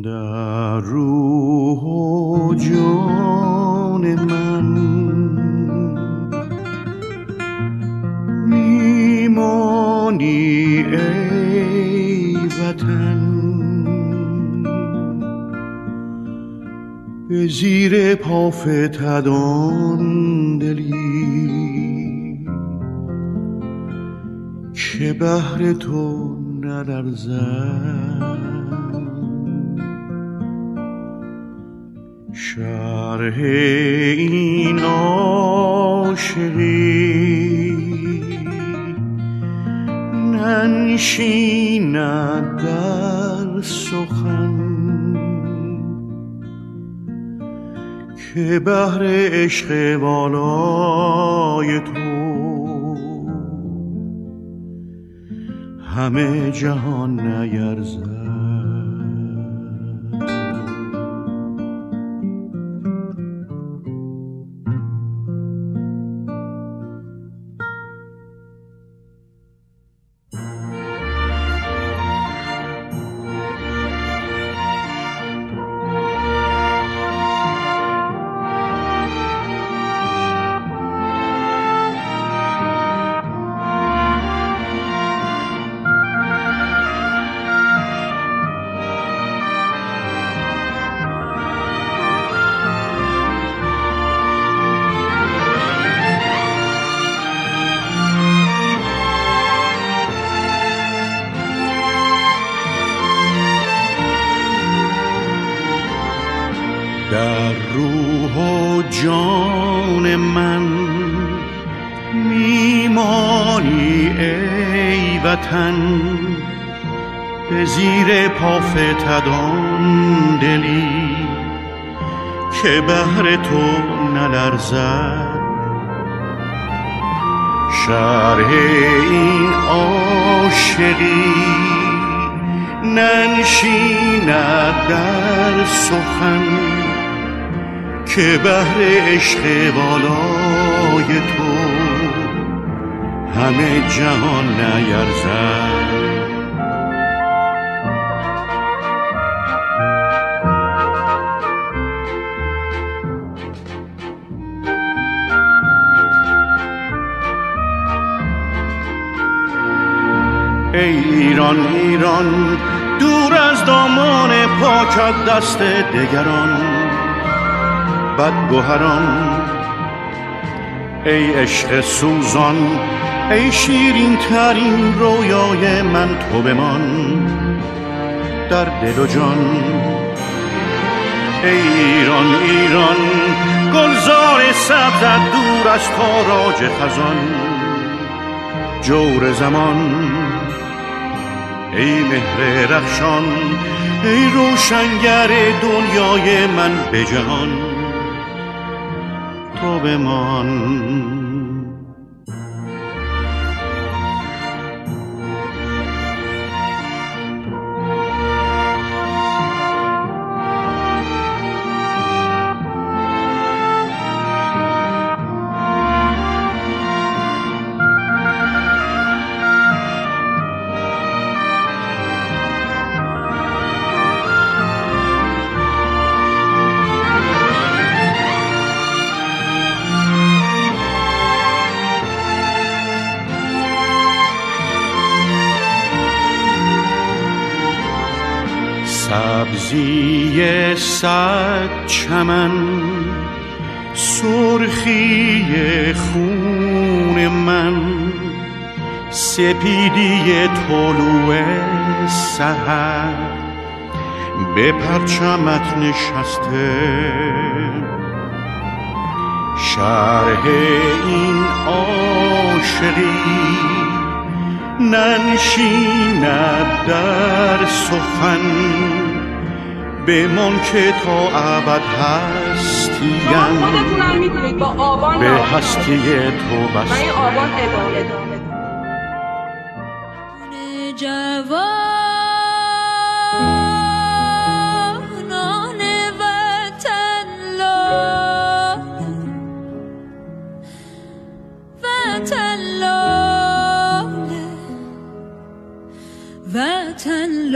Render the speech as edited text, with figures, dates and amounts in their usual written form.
در روح و جان من میمانی ای وطن، به زیر پا فتدان دلی که بهر تو نلرزد. شرح این عاشقی ننشیند در سخن، که بهر عشق والای تو همه جهان نیرزد. در روح و جان من میمانی ای وطن، به زیر پا فتدان دلی که بهر تو نلرزد. شرح این عاشقی ننشیند در سخن، که بهر عشق والای تو همه جهان نیرزد. ای ایران ایران، دور از دامان پاکت دست دگران بدگوهران. ای عشق سوزان، ای شیرین ترین رویای من، تو بمان در دل و جان. ای ایران ایران، گلزار سبزت دور از تاراج خزان. جور زمان، ای مهر رخشان، ای روشنگر دنیای من به جهان، تو بمان. سبزی صد چمن، سرخی خون من، سپیدی طلوع سحر به پرچمت نشسته. شرح این عاشقی ننشیند در سخن، بمان که تا ابد هستیم به هستی تو بسته. جوانان وطن لا من